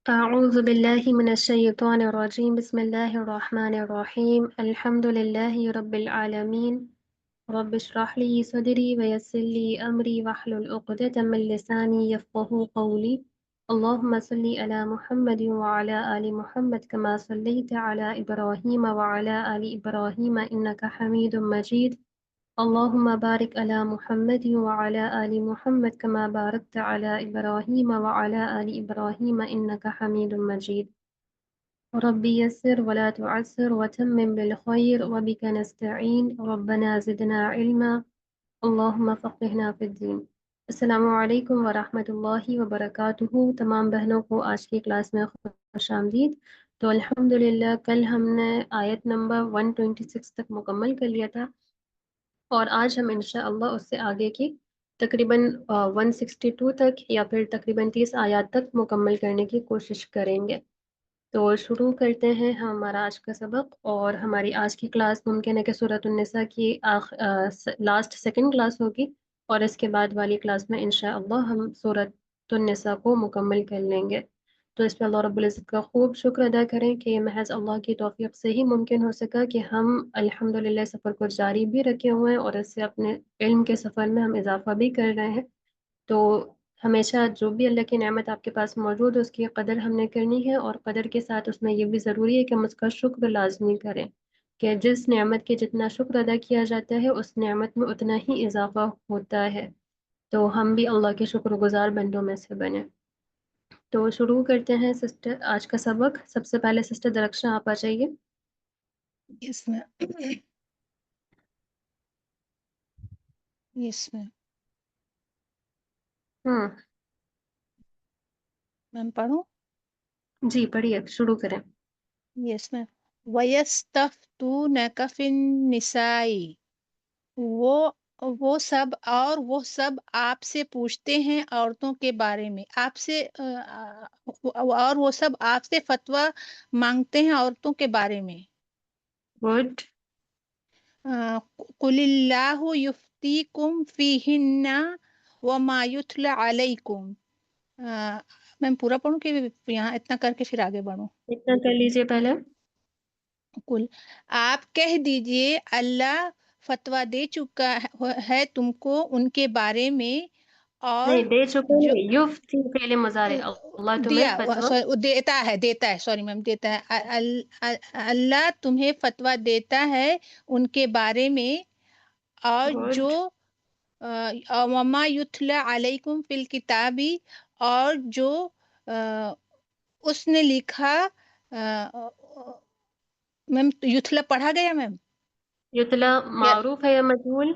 أعوذ بالله من الشيطان الرجيم بسم الله الرحمن الرحيم الحمد لله رب العالمين رب اشرح لي صدري ويسر لي أمري واحلل عقدة من لساني يفقهوا قولي اللهم صل على محمد وعلى آل محمد كما صليت على إبراهيم وعلى آل إبراهيم إنك حميد مجيد اللهم بارك على محمد وعلى آل محمد كما باركت على إبراهيم وعلى آل إبراهيم إنك حميد مجيد ربي يسر ولا تعسر وتمم بالخير وبك نستعين ربنا زدنا علما اللهم فقهنا في الدين. السلام علیکم ورحمۃ اللہ وبرکاتہ. تمام بہنوں کو آج کی کلاس میں خوش آمدید. تو الحمدللہ کل ہم نے آیت نمبر 126 تک مکمل کر لیا تھا اور آج ہم انشاءاللہ اس سے آگے کی تقریباً 162 تک یا پھر تقریباً 30 آیات تک مکمل کرنے کی کوشش کریں گے. تو شروع کرتے ہیں ہمارا آج کا سبق. اور ہماری آج کی کلاس ممکن ہے کہ سورۃ النساء کی لاسٹ سیکنڈ کلاس ہوگی، اور اس کے بعد والی کلاس میں انشاءاللہ ہم سورۃ النساء کو مکمل کر لیں گے. تو اس پہ اللہ رب العزت کا خوب شکر ادا کریں کہ یہ محض اللہ کی توفیق سے ہی ممکن ہو سکا کہ ہم الحمدللہ سفر کو جاری بھی رکھے ہوئے ہیں اور اس سے اپنے علم کے سفر میں ہم اضافہ بھی کر رہے ہیں. تو ہمیشہ جو بھی اللہ کی نعمت آپ کے پاس موجود ہے اس کی قدر ہم نے کرنی ہے، اور قدر کے ساتھ اس میں یہ بھی ضروری ہے کہ ہم اس کا شکر لازمی کریں کہ جس نعمت کے جتنا شکر ادا کیا جاتا ہے اس نعمت میں اتنا ہی اضافہ ہوتا ہے. تو ہم بھی اللہ کے شکر گزار بندوں میں سے بنیں. تو شروع کرتے ہیں سسٹر آج کا سبق. سب سے پہلے سسٹر درخشاں آپ آ جائیے. یس میم پڑھوں؟ جی پڑھیے، شروع کریں. یس میم. وَيَسْتَفْتُونَكَ فِي النِّسَاءِ، وہ سب آپ سے پوچھتے ہیں عورتوں کے بارے میں. آپ سے اور وہ سب آپ سے فتویٰ مانگتے ہیں عورتوں کے بارے میں. گڈ. قُلِ اللَّهُ يُفْتِيكُمْ فِيهِنَّ وَمَا يُتْلَى عَلَيْكُمْ. میں پورا پڑھوں کہ یہاں اتنا کر کے پھر آگے بڑھوں؟ اتنا کر لیجیے پہلے. کل آپ کہہ دیجئے اللہ فتویٰ دے چکا ہے تم کو ان کے بارے میں، اور نہیں دے چکے جو نہیں، یفتی فعل مضارع، اللہ تمہیں دیا فتویٰ دیتا ہے سوری میم دیتا ہے اللہ تمہیں فتویٰ دیتا ہے ان کے بارے میں، اور جو گڈ. وما یتلا علیکم فی الکتابی، اور جو اس نے لکھا. میم یتلا پڑھا گیا میم؟ یتلا معروف ہے یا مجہول؟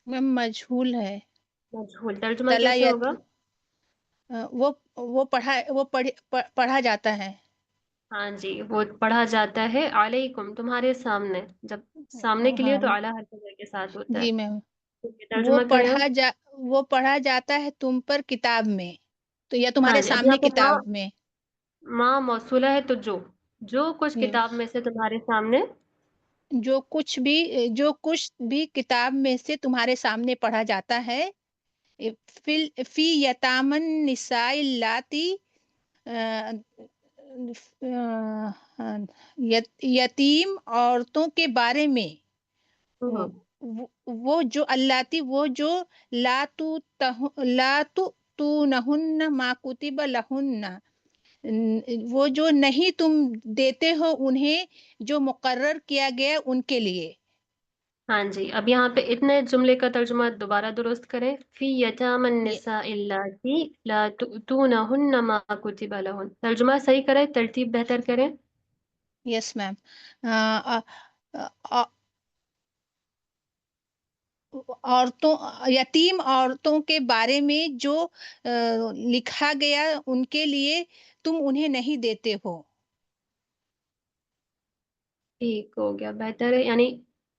میم مجہول ہے. مجہول ترجمہ تلا کیسے ہوگا؟ وہ پڑھا جاتا ہے. ہاں جی، وہ پڑھا جاتا ہے علیکم تمہارے سامنے. جب سامنے کے لیے ہاں تو اعلیٰ حرف کے ساتھ ہوتا ہے. جی میم. ٹھیک ہے، ترجمہ کریں آپ. وہ پڑھا جاتا ہے تم پر کتاب میں، تو یا ہاں تمہارے جی، اب یہاں سامنے پہ کتاب میں. ماں موصولہ ہے تو جو کچھ کتاب میں سے تمہارے سامنے. جو کچھ بھی کتاب میں سے تمہارے سامنے پڑھا جاتا ہے. فی یتام النساء اللاتی، یتیم عورتوں کے بارے میں. وہ جو اللاتی، وہ جو لا تؤتونہن ما کتب لہن، وہ جو نہیں تم دیتے ہو انہیں جو مقرر کیا گیا ان کے لیے. ہاں جی، اب یہاں پہ اتنے جملے کا ترجمہ دوبارہ درست کریں. فی یتام النساء اللاتی لا تؤتونہن ما کتب لہن. ترجمہ صحیح کریں، ترتیب بہتر کریں. یس میم. یتیم عورتوں کے بارے میں جو لکھا گیا ان کے لیے تم انہیں نہیں دیتے ہو. ٹھیک ہو گیا، بہتر ہے. یعنی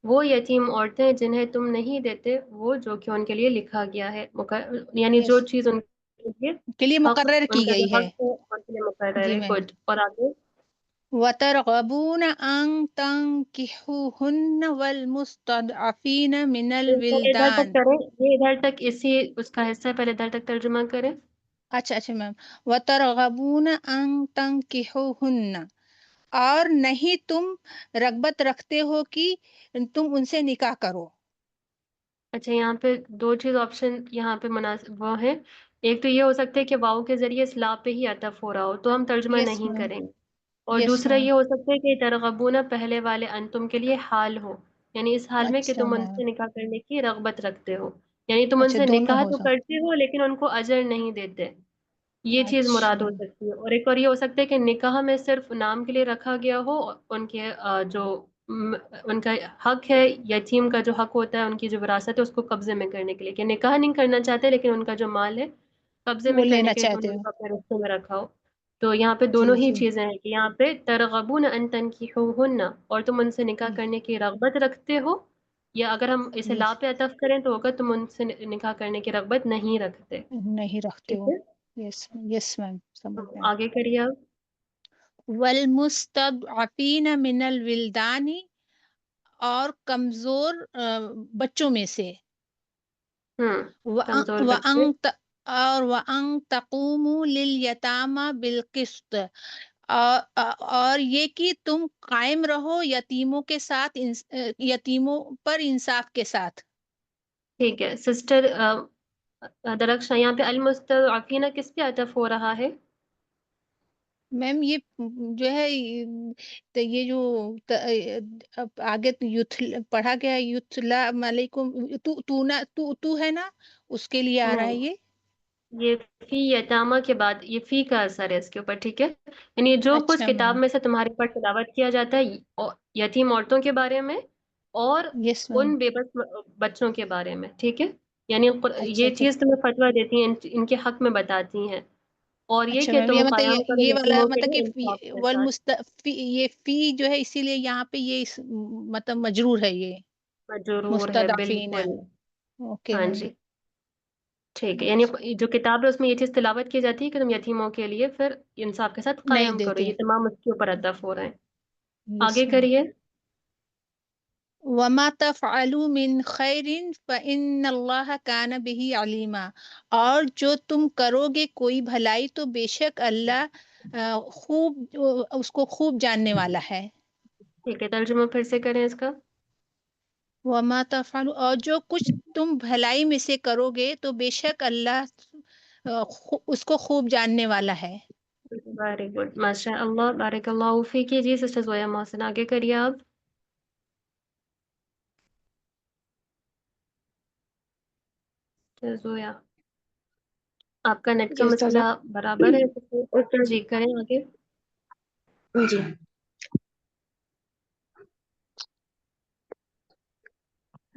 وہ یتیم عورتیں جنہیں تم نہیں دیتے، وہ جو کہ ان کے لیے لکھا گیا ہے، یعنی جو یس چیز ان کے لیے حق، مقرر ان کی کا جو گئی ہے. حق ہے ان کے لیے مقرر جی ہے. میم. گڈ. اور آگے. وَتَرْغَبُونَ أَن تَنكِحُوهُنَّ وَالْمُسْتَضْعَفِينَ مِنَ ادھر تک الْوِلْدَانِ. کریں، یہ ادھر تک اسی اس کا حصہ ہے، پہلے ادھر تک ترجمہ کریں. اچھا اچھا میم، وَتَرْغَبُونَ أَن تَنكِحُوهُنَّ، اور نہیں تم رغبت رکھتے ہو کہ تم ان سے نکاح کرو. اچھا، یہاں پہ دو چیز آپشن یہاں پہ مناسب وہ ہے. ایک تو یہ ہو سکتا ہے کہ واؤ کے ذریعے اصلاح پہ ہی عطف ہو رہا ہو تو ہم ترجمہ یس نہیں میم. کریں گے. اور یس دوسرا میم. یہ ہو سکتا ہے کہ ترغبون پہلے والے انتم کے لیے حال ہو، یعنی اس حال میں کہ اچھا تم ان میم. سے نکاح کرنے کی رغبت رکھتے ہو، یعنی تم ان اچھا سے دونوں نکاح ہو تو جا. کرتے ہو لیکن ان کو اجر نہیں دیتے. یہ چیز مراد اچھا. ہو سکتی ہے. اور ایک اور یہ ہو سکتا ہے کہ نکاح میں صرف نام کے لیے رکھا گیا ہو، ان کے جو ان کا حق ہے، یتیم کا جو حق ہوتا ہے، ان کی جو وراثت ہے اس کو قبضے میں کرنے کے لیے، کہ نکاح نہیں کرنا چاہتے لیکن ان کا جو مال ہے قبضے میں وہ کرنے لینا کے لیے انہوں نے چاہتے ان ہو. کو اپنے رشتے میں رکھا ہو. تو یہاں پہ جی دونوں ہی جی. چیزیں ہیں کہ یہاں پہ ترغبون ان تنکحوہن، اور تم ان سے نکاح کرنے کی رغبت رکھتے ہو، یا اگر ہم اسے لا یس. پہ عطف کریں تو ہوگا تم ان سے نکاح کرنے کی رغبت نہیں رکھتے. نہیں رکھتے ٹھیک ہو. ہے، یس. یس میم، تو سمجھ گئے. آگے کریے آپ. والمستضعفین من الولدان، اور کمزور بچوں میں سے. کمزور بچے. اور وَأَن تَقُومُوا لِلْيَتَامَى بِالْقِسْطِ، اور یہ کہ تم قائم رہو یتیموں کے ساتھ، یتیموں پر انصاف کے ساتھ. ٹھیک ہے سسٹر درخشاں، یہاں پہ المستضعفین کس پہ عطف ہو رہا ہے؟ میم یہ جو ہے تو یہ جو آگے پڑھا گیا ہے، یتلا علیکم، تو ہے نا، اس کے لیے آ رہا ہے نہیں، یہ. یہ فی یتامہ کے بعد یہ فی کا اثر ہے اس کے اوپر. ٹھیک ہے، یعنی جو کچھ اچھا کتاب میم. میں سے تمہارے پر تلاوت کیا جاتا ہے یتیم عورتوں کے بارے میں اور یس میم. ان بے بس بچوں کے بارے میں. ٹھیک ہے، یعنی اچھا یہ اچھا. چیز تمہیں فتویٰ دیتی ہیں، ان کے حق میں بتاتی ہیں، اور یہ اچھا کہ میم، یہ تم مطلب قیام کرو یہ والا یتیموں کے مطلب لیے کہ انصاف کے ساتھ. یہ فی جو ہے اسی لیے یہاں پہ یہ مطلب مجرور ہے یہ ضرور ہے مستضعفین. بالکل. اوکے ہاں میم. جی، ٹھیک ہے، یعنی جو کتاب ہے اس میں یہ چیز تلاوت کی جاتی ہے کہ تم یتیموں کے لیے پھر انصاف کے ساتھ نہیں قائم کرو. دیتے. یہ تمام اس کے اوپر اتف ہو رہے ہیں. یس آگے میم. کریے. وما تفعلوا من خیر فإن اللہ کان به علیما، اور جو تم کرو گے کوئی بھلائی تو بے شک اللہ خوب اس کو خوب جاننے والا ہے. ٹھیک ہے، ترجمہ پھر سے کریں اس کا. وما تفعلوا، اور جو کچھ تم بھلائی میں سے کرو گے تو بے شک اللہ اس کو خوب جاننے والا ہے. ویری گڈ، ماشاء اللہ، بارک اللہ فیکی. جی سسٹر زویا محسن آگے کریے آپ. سسٹر زویا، آپ کا نیٹ کا جی استاذہ. مسئلہ برابر ہے. جی کریں آگے. جی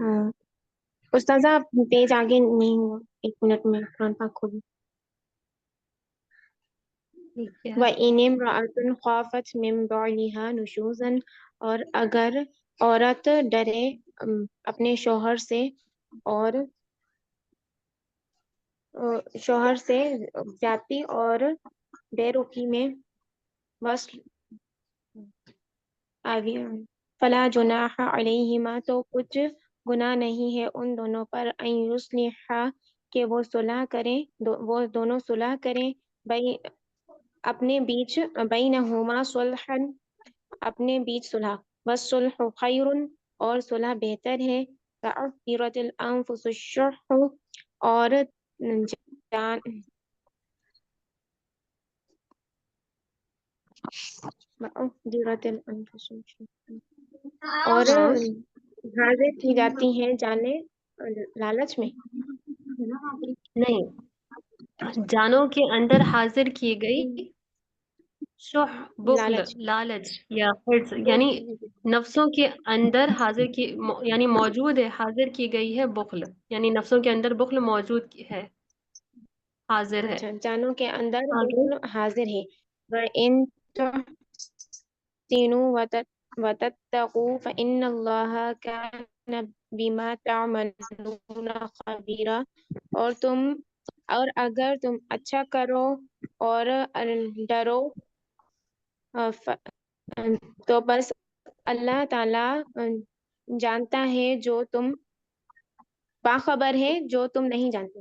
ہاں استاذہ، آپ پیج آگے نہیں ہوا، 1 منٹ میں قرآن پاک کھولوں. ٹھیک ہے. وَإِنِ امْرَأَةٌ خَافَتْ مِنْ بَعْلِهَا نُشُوزًا، اور اگر عورت ڈرے اپنے شوہر سے اور زیادتی اور بے رخی میں، وصل فلا جناح علیہما، تو کچھ گناہ نہیں ہے ان دونوں پر، ان یصلحا، کہ وہ صلح کریں، وہ دونوں صلح کریں، اپنے بیچ، بینہما صلحا، اپنے بیچ صلح، والصلح خیر، اور صلح بہتر ہے، وأحضرت الأنفس الشح، اور جان وأحضرت الأنفس الشح، اور ہاں حاضر کی جاتی ہیں جانیں لالچ میں. نہیں، جانوں کے اندر حاضر کی گئی شح، بخل، لالچ. لالچ یا حرص، یعنی نفسوں کے اندر حاضر کی یعنی موجود ہے، حاضر کی گئی ہے بخل، یعنی نفسوں کے اندر بخل موجود ہے، حاضر ہے. اچھا، جانوں کے اندر آگے. بخل حاضر ہے. وَإِن تُحْسِنُوا وَتَتَّقُوا فَإِنَّ اللَّهَ كَانَ بِمَا تَعْمَلُونَ خَبِيرًا، اور اگر تم اچھا کرو اور ڈرو، تو بس اللہ تعالی جانتا ہے جو تم باخبر ہے جو تم نہیں جانتے.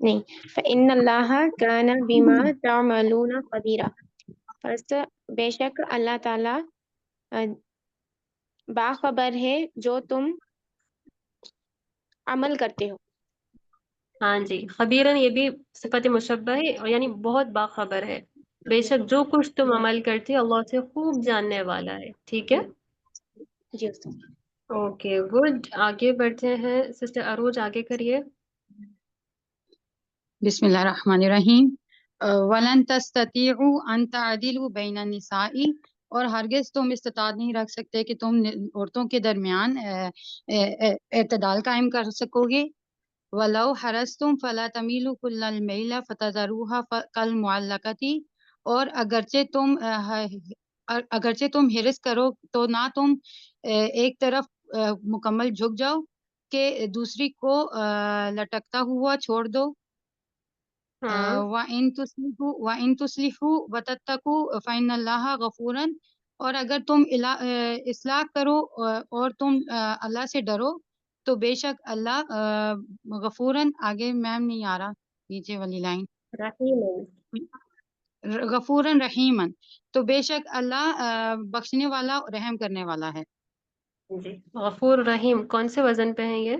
نہیں فإن اللہ کان بما تعملون خبیرا، پس بے شک اللہ تعالیٰ باخبر ہے جو تم عمل کرتے ہو. ہاں جی، خبیرن یہ بھی صفت مشبہ ہے، اور یعنی بہت باخبر ہے. بے شک جو کچھ تم عمل کرتے ہو اللہ سے خوب جاننے والا ہے. ٹھیک ہے، جی استاد. Okay good. آگے بڑھتے ہیں. سسٹر اروج آگے کریے. بسم اللہ الرحمن الرحیم. وَلَن تَسْتَطِيعُوا أَن تَعْدِلُوا بَيْنَ النِّسَاءِ، اور ہرگز تم استطاعت نہیں رکھ سکتے کہ تم عورتوں کے درمیان اعتدال قائم کر سکو گے. وَلَوْ حَرَصْتُمْ فَلَا تَمِيلُوا كُلَّ الْمَيْلِ فَتَذَرُوهَا كَالْمُعَلَّقَةِ، اور اگرچہ تم حرص کرو تو نہ تم ایک طرف مکمل جھک جاؤ کہ دوسری کو لٹکتا ہوا چھوڑ دو. ہاں وَإِن تُصْلِحُوا وَتَتَّقُوا فَإِنَّ اللَّهَ غَفُورٌ، اور اگر تم اصلاح کرو اور تم اللہ سے ڈرو تو بے شک اللہ غفوراً، آگے میم نہیں آ رہا نیچے والی لائن، رحیم. غفوراً رحیماً، تو بے شک اللہ بخشنے والا رحم کرنے والا ہے. جی، غفور رحیم کون سے وزن پہ ہیں یہ؟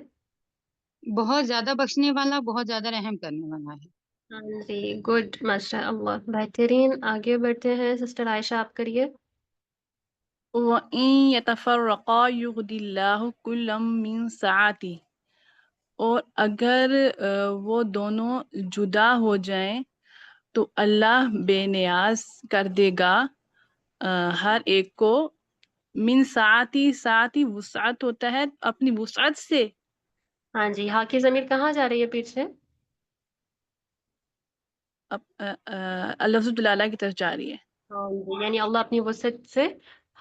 بہت زیادہ بخشنے والا، بہت زیادہ رحم کرنے والا ہے. ہاں جی، گڈ، ماشاء اللہ، بہترین. آگے بڑھتے ہیں. سسٹر عائشہ آپ کریے. وَإِن يَتَفَرَّقَا يُغْنِ اللَّهُ كُلًّا مِّن سَعَتِهِ، اور اگر وہ دونوں جدا ہو جائیں تو اللہ بے نیاز کر دے گا ہر ایک کو. من ساعتی وسعت ہوتا ہے اپنی وسعت سے. ہاں جی، ہاں کی ضمیر کہاں جا رہی ہے پیچھے؟ لفظ العلیٰ کی طرف جا رہی ہے. ہاں جی، یعنی اللہ اپنی وسعت سے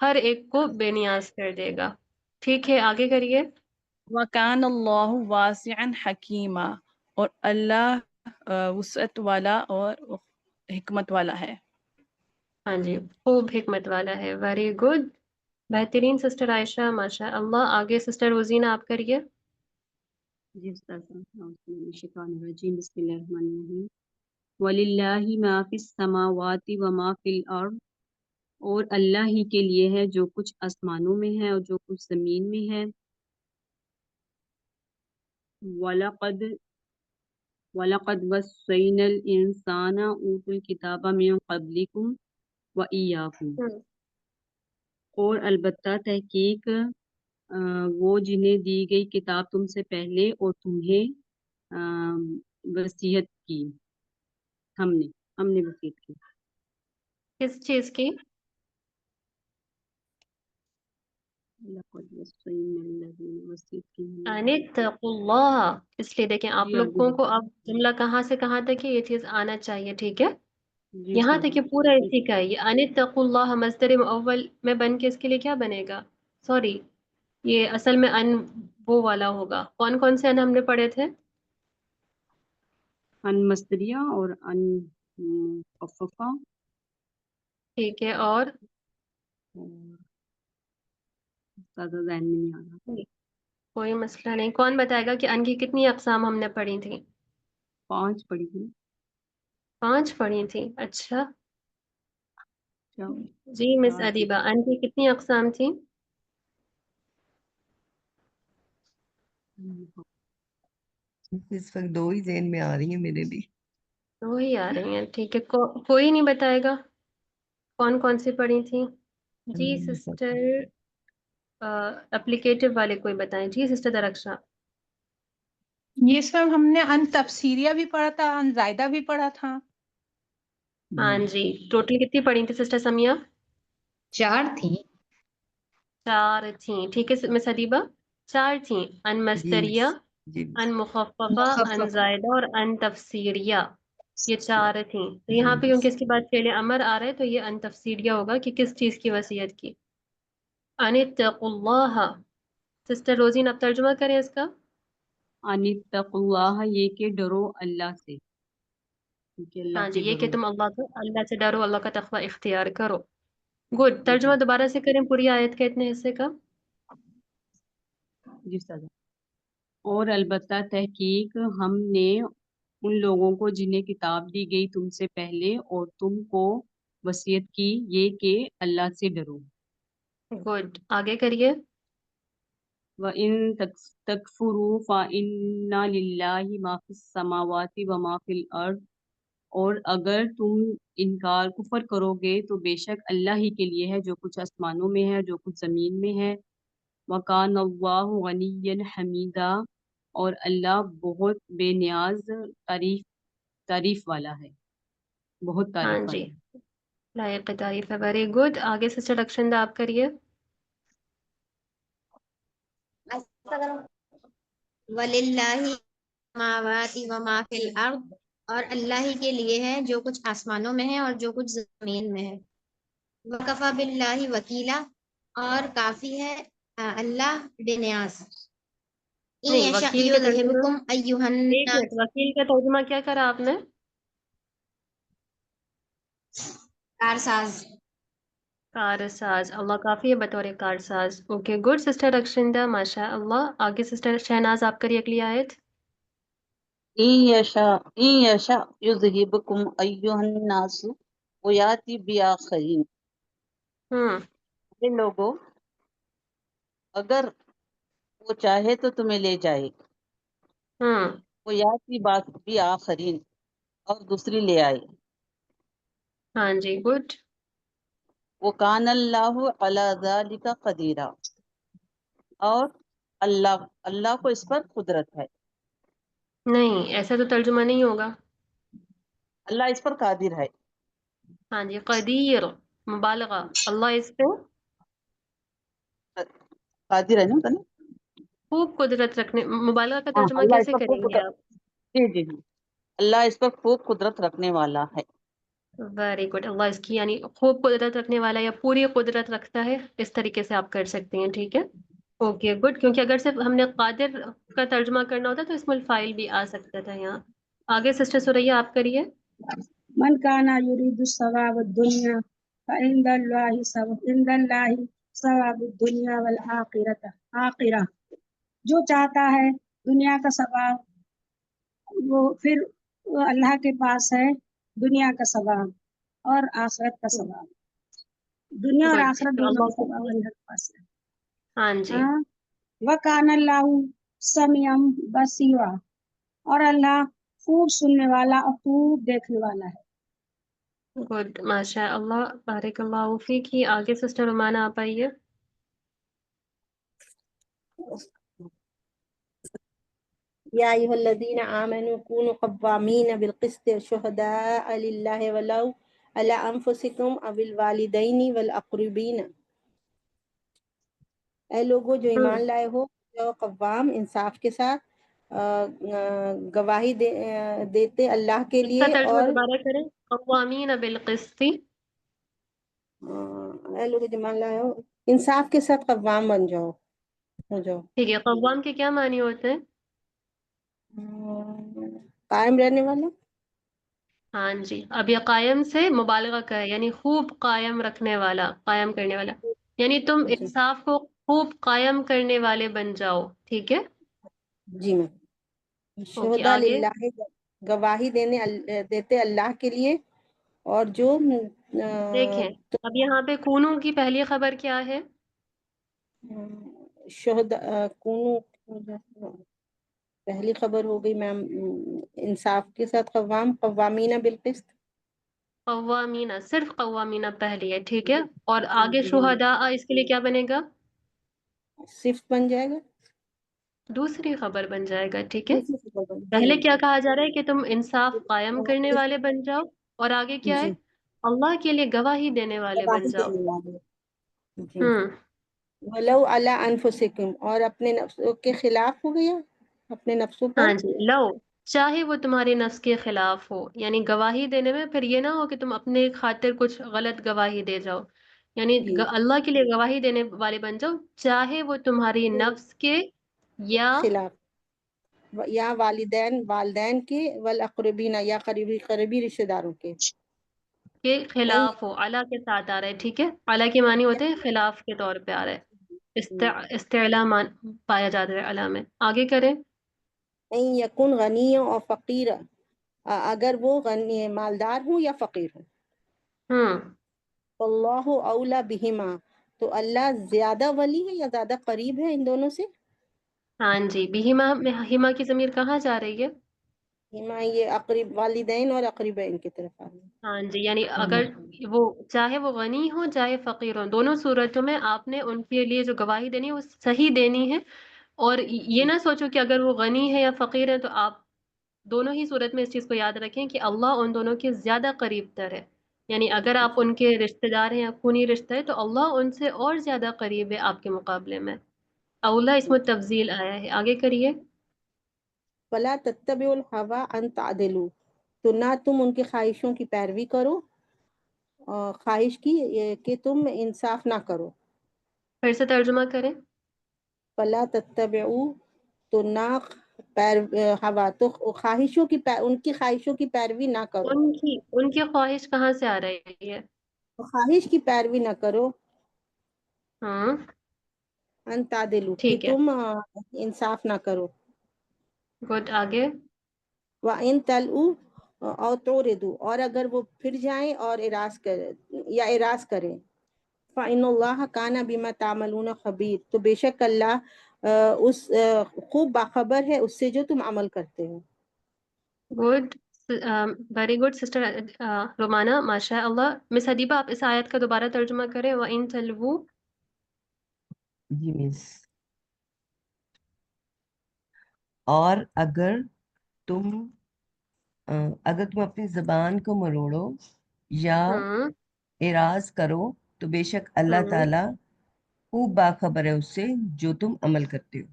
ہر ایک کو بے نیاز کر دے گا. ٹھیک ہے، آگے کریے. وَكَانَ اللَّهُ وَاسِعًا حَكِيمًا، اور اللہ وسعت والا اور حکمت والا ہے. ہاں جی، خوب حکمت والا ہے. ویری گڈ، بہترین سسٹر عائشہ، ماشاء اللہ. آگے سسٹر روزینہ آپ کریے. جی استاذ، الشیطان الرجیم، بسم اللہ الرحمن الرحیم. وَلِلَّهِ مَا فِي السَّمَاوَاتِ وَمَا فِي الْأَرْضِ، اور اللہ ہی کے لیے ہے جو کچھ آسمانوں میں ہے اور جو کچھ زمین میں ہے. وَلَقَدْ وَصَّيْنَا الْإِنسَانَ أُوتُوا الْكِتَابَ مِن قَبْلِكُمْ وَإِيَّاكُمْ، اور البتہ تحقیق وہ جنہیں دی گئی کتاب تم سے پہلے اور تمہیں وصیت کی، ہم نے وصیت کی. کس چیز کی؟ لَقَدْ وَصَّيْنَا الَّذِينَ، وصیت کی ہم نے. ان اتقوا اللہ. اس لیے دیکھیں آپ جی لوگوں آگے. کو اب جملہ کہاں سے کہاں تک ہے یہ چیز آنا چاہیے. ٹھیک ہے، جی یہاں استاذ. تک کہ پورا اسی کا ہے. یہ ان اتقوا اللہ مصدر اول میں بن کے اس کے لیے کیا بنے گا؟ سوری، یہ اصل میں ان وہ والا ہوگا. کون کون سے ان ہم نے پڑھے تھے؟ ان مصدریہ اور ان مخففہ، ٹھیک ہے، اور اور زیادہ ذہن میں نہیں آ رہا. کوئی مسئلہ نہیں. کون بتائے گا کہ ان کی کتنی اقسام ہم نے پڑھی تھیں؟ 5 پڑھی تھی. 5 پڑھی تھیں. اچھا کیا جی، مس 4 تھی. ادیبہ، ان کی کتنی اقسام تھیں؟ اس وقت 2 ہی ذہن میں آ رہی ہیں میرے بھی. وہی آ رہی ہیں. ٹھیک ہے، کوئی نہیں بتائے گا کون کون سی پڑھی تھیں؟ جی سسٹر اپلیکیٹو والے کوئی بتائیں. جی سسٹر درخشاں. یہ سب ہم نے ان تفسیریہ بھی پڑھا تھا، ان زائدہ بھی پڑھا تھا. ہاں جی، ٹوٹل کتنی پڑھی تھی سسٹر سمیہ؟ 4 تھیں. 4 تھیں. ٹھیک ہے مس ادیبہ، 4 تھیں. ان جی مصدریہ، مس. جی ان مس. مخففہ، ان مخفف. زائدہ اور ان تفسیریہ. یہ 4 تھیں. تو جی یہاں پہ کیونکہ مس. اس کے بعد فعل امر آ رہا ہے تو یہ ان تفسیریہ ہوگا کہ کس چیز کی وصیت کی. ان اتقوا اللہ. سسٹر روزین اب ترجمہ کریں اس کا. ان اتقوا اللہ، یہ کہ ڈرو اللہ سے، کیونکہ اللہ ہاں جی، سے یہ کہ ڈرو. تم اللہ سے ڈرو، اللہ کا تقوی اختیار کرو. گڈ. جی ترجمہ دوبارہ سے کریں پوری آیت کے اتنے حصے کا. جی استاد. اور البتہ تحقیق ہم نے ان لوگوں کو جنہیں کتاب دی گئی تم سے پہلے اور تم کو وصیت کی یہ کہ اللہ سے ڈرو. گڈ، آگے کریے. وَإِن تَكْفُرُوا فَإِنَّ لِلَّهِ مَا فِي السَّمَاوَاتِ وَمَا فِي الْأَرْضِ، اور اگر تم کفر کرو گے تو بے شک اللہ ہی کے لیے ہے جو کچھ آسمانوں میں ہے جو کچھ زمین میں ہے. وَكَانَ اللَّهُ غَنِيًّا حَمِيدًا، اور اللہ بہت بے نیاز تعریف والا ہے، بہت ہاں تعریف جی، والا ہے. لائق تعریف ہے. Very good. آگے سسٹر رکشندہ آپ کریے. وَلِلَّهِ السَّمَاوَاتِ وَمَا فِي الْأَرْضِ، اور اللہ ہی کے لیے ہے جو کچھ آسمانوں میں ہے اور جو کچھ زمین میں ہے. وَكَفَى بِاللَّهِ وَكِيلًا، اور کافی ہے اللہ بے نیاز. إِن نہیں، يَشَأْ وکیل کا ترجمہ، يُذْهِبْكُمْ أَيُّهَا ایک منٹ، النَّاسُ. وکیل کا ترجمہ کیا کرا آپ نے؟ کارساز. کارساز. اللہ کافی ہے بطور کارساز. اوکے گڈ سسٹر رکشندہ، ماشاء اللہ. آگے سسٹر شہناز آپ کریے اگلی آیت. إن يشأ يذهبكم أيها الناس ويأتي بآخرين. یہ لوگوں، اگر وہ چاہے تو تمہیں لے جائے. وہ یاتی بات بھی آخرین، اور دوسری لے آئے. ہاں جی، گڈ. وَكَانَ اللَّهُ عَلَى ذَلِكَ قَدِيرًا، اور اللہ کو اس پر قدرت ہے. نہیں، ایسا تو ترجمہ نہیں ہوگا. اللہ اس پر قادر ہے. ہاں جی، قدیر مبالغہ. اللہ اس پہ قادر ہے نا؟ خوب قدرت رکھنے. مبالغہ کا ہاں، ترجمہ اللہ اس کیسے پر خوب کریں گے قدرت، آپ؟ جی جی جی، اللہ اس پر خوب قدرت رکھنے والا ہے. Very good. اللہ اس کی یعنی خوب قدرت رکھنے والا یا پوری قدرت رکھتا ہے، اس طریقے سے آپ کر سکتے ہیں. ٹھیک ہے، اوکے گڈ. کیونکہ اگر صرف ہم نے قادر کا ترجمہ کرنا ہوتا تو اسم الفاعل بھی آ سکتا تھا یہاں. آگے سسٹر سوریا آپ کریے. من كان يريد الثواب الدنيا فعند الله ثواب الدنيا والآخرة. جو چاہتا ہے دنیا کا ثواب، وہ پھر وہ اللہ کے پاس ہے دنیا کا ثواب اور آخرت کا ثواب. دنیا اور گڈ. آخرت تو دونوں اللہ کا ثواب اللہ کے پاس ہے. ہاں جی، ہاں. وَكَانَ اللَّهُ سَمِيعًا بَصِيرًا، اور اللہ خوب سننے والا اور خوب دیکھنے والا ہے. گڈ. ماشاء اللہ، بارک اللہ فیک. ہی آگے سسٹر رومانہ آپ آئیے. يا أيها الذين آمنوا كونوا قوامين بالقسط شهداء لله ولو على أنفسكم أو الوالدين والأقربين. اے لوگو جو ایمان لائے ہو، جو قوام انصاف کے ساتھ گواہی دیتے اللہ کے اس کا لیے، ترجمہ اور دوبارہ کریں. قوامین بالقسط. اے لوگو جو ایمان لائے ہو انصاف کے ساتھ قوام بن جاؤ، ہو جاؤ. ٹھیک ہے، قوام کے کیا معنی ہوتے ہیں؟ قائم رہنے والے. ہاں جی، اب یہ قائم سے مبالغہ کا ہے، یعنی خوب قائم رکھنے والا، قائم کرنے والا. یعنی تم جی انصاف کو خوب قائم کرنے والے بن جاؤ. ٹھیک ہے، جی میں اوکے. شہداء آگے للہ، گواہی دیتے اللہ کے لیے، اور جو دیکھیں، اب یہاں پہ کونوں کی پہلی خبر کیا ہے؟ پہلی خبر ہو گئی میم انصاف کے ساتھ قوامین بالقسط. قوامینہ، صرف قوامینہ پہلی ہے. ٹھیک ہے، اور آگے شہداء اس کے لیے کیا بنے گا؟ صرف بن جائے گا، دوسری خبر بن جائے گا. ٹھیک ہے، دوسری خبر بن. جی پہلے میم. کیا کہا جا رہا ہے کہ تم انصاف قائم کرنے والے بن جاؤ، اور آگے کیا ہے؟ جی، اللہ کے لیے گواہی دینے والے بن گواہی جاؤ. دینے والے. جی. ہوں ولو علی انفسکم، اور اپنے نفسوں کے خلاف ہو گیا، اپنے نفسوں پر. ہاں جی، لو چاہے وہ تمہارے نفس کے خلاف ہو، یعنی گواہی دینے میں پھر یہ نہ ہو کہ تم اپنے خاطر کچھ غلط گواہی دے جاؤ. یعنی جی. اللہ کے لیے گواہی دینے والے بن جاؤ، چاہے وہ تمہاری نفس کے یا خلاف، یا والدین کے، والاقربین، یا قریبی رشتہ داروں کے. خلاف ہو. اللہ کے ساتھ آ رہا ہے. ٹھیک ہے، اللہ کے معنی ہوتے ہیں خلاف کے طور پہ آ رہا ہے. استعلا پایا جاتا ہے الا میں. آگے کریں. ان یکن غنی اور فقیر، اگر وہ غنی مالدار ہوں یا فقیر ہوں. اللہ اولا بہما، تو اللہ زیادہ ولی ہے یا زیادہ قریب ہے ان دونوں سے. ہاں جی، بہما میں ہما کی ضمیر کہاں جا رہی ہے؟ ہما یہ اقرب والدین اور اقربین کی طرف آ رہی ہے. ہاں جی، یعنی اگر وہ چاہے وہ غنی ہو چاہے فقیر ہو، دونوں صورتوں میں آپ نے ان کے لیے جو گواہی دینی ہے وہ صحیح دینی ہے. اور یہ نہ سوچو کہ اگر وہ غنی ہے یا فقیر ہے تو آپ دونوں ہی صورت میں اس چیز کو یاد رکھیں کہ اللہ ان دونوں کے زیادہ قریب تر ہے. یعنی اگر آپ ان کے رشتہ دار ہیں یا خونی رشتہ ہے تو اللہ ان سے اور زیادہ قریب ہے آپ کے مقابلے میں. اولا اس میں تفضیل آیا ہے. آگے کریے. فلا تتبعوا الهوى ان تعدلوا، تو نہ تم ان کی خواہشوں کی پیروی کرو، خواہش کی کہ تم انصاف نہ کرو. پھر سے ترجمہ کریں. فلا تتبعوا، تو نہ ہوا، تو خواہشوں کی ان کی خواہشوں کی پیروی نہ کرو. ان کی خواہش کہاں سے آ رہی ہے؟ خواہش کی پیروی نہ کرو. ہاں ان تعدلوا، کہ ٹھیک ہے. تم انصاف نہ کرو. گڈ. آگے. وَإِن تَلْؤُوا أَوْ تُعْرِضُوا، اور اگر وہ پھر جائیں اور اراض کریں. فَإِنَّ اللَّهَ كَانَ بِمَا تَعْمَلُونَ خَبِيرٌ، تو بے شک اللہ اس خوب باخبر ہے اس سے جو تم عمل کرتے ہو. Good. Very good sister Rumana, ماشاء اللہ. مس حدیبہ آپ اس آیت کا دوبارہ ترجمہ کریں. وَإِن تَلْوُوا. جی مس. اور اگر تم اپنی زبان کو مروڑو یا ہاں اعراض کرو تو بے شک اللہ ہاں تعالیٰ خوب باخبر ہے اس سے جو تم عمل کرتے ہو.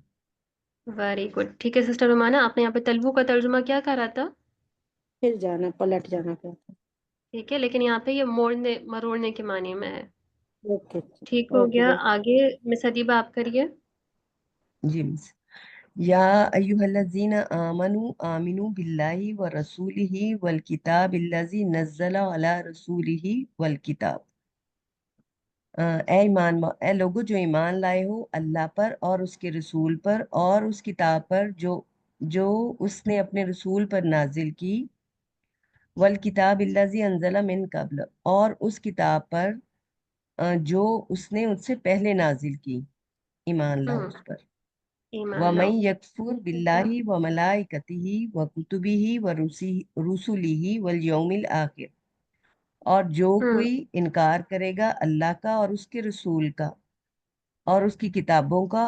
Very good. ٹھیک ہے سسٹر رومانہ، آپ نے یہاں پہ تلوو کا ترجمہ کیا کرا تھا؟ پھر جانا، پلٹ جانا کہتا. ٹھیک ہے، لیکن یہاں پہ یہ موڑنے مروڑنے کے معنی میں ہے. اوکے ٹھیک ہو اوکے. گیا. آگے مس حدیبہ آپ کریے. جی مس. یا ایھا الذین آمنوا آمنوا باللہ ورسولہ والکتاب الذی نزل علی رسولہ والکتاب. اے لوگو جو ایمان لائے ہو اللہ پر اور اس کے رسول پر اور اس کتاب پر جو اس نے اپنے رسول پر نازل کی. والکتاب الذی انزل من قبل، اور اس کتاب پر جو اس نے اس سے پہلے نازل کی. ایمان لاؤ اس پر. ایمان لاؤ. وَمَن يَكْفُرْ بِاللَّهِ وَمَلَائِكَتِهِ وَكُتُبِهِ وَرُسُلِهِ وَالْيَوْمِ الْآخِرِ، اور جو کوئی انکار کرے گا اللہ کا اور اس کے رسول کا اور اس کی کتابوں کا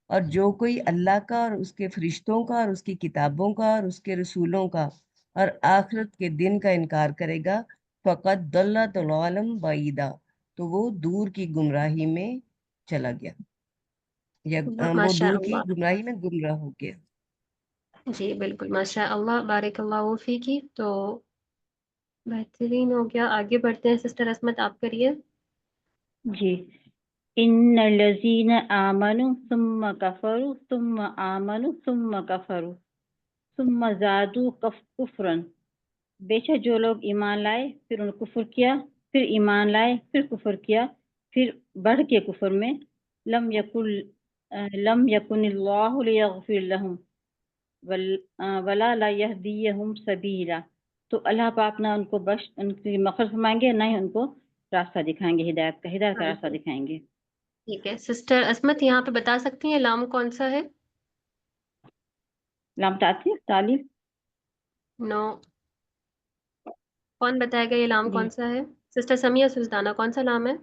اور جو کوئی اللہ کا اور اس کے فرشتوں کا اور اس کی کتابوں کا اور اس کے رسولوں کا اور آخرت کے دن کا انکار کرے گا فقط ضل ضلالا بعیدا، تو وہ دور کی گمراہی میں چلا گیا یا وہ ماشاء دور کی اللہ. گمراہی میں گمراہ ہو گیا. جی بالکل، ماشاء اللہ، بارک اللہ فیکی. تو بہترین ہو گیا. آگے بڑھتے ہیں. سسٹر عصمت آپ کریے. جی. ان الذین آمنوا ثم کفروا ثم آمنوا ثم کفروا ثم زادوا کفرا، بے شک جو لوگ ایمان لائے پھر انہوں نے کفر کیا، پھر ایمان لائے پھر کفر کیا، پھر بڑھ کے کفر میں. لم یکن اللہ لیغفر لهم ولا لیہدیہم سبیلا، تو اللہ پاک نہ ان کو ان کی مغفرت فرمائیں گے، نہ ہی ان کو راستہ دکھائیں گے، ہدایت کا راستہ دکھائیں گے. ٹھیک ہے. سسٹر عصمت یہاں پہ بتا سکتی ہیں لام کون سا ہے؟ لام تعلیل. نو. کون بتائے گا یہ لام جی. کون سا ہے؟ سسٹر سمیہ سلطانہ، کون سا لام ہے؟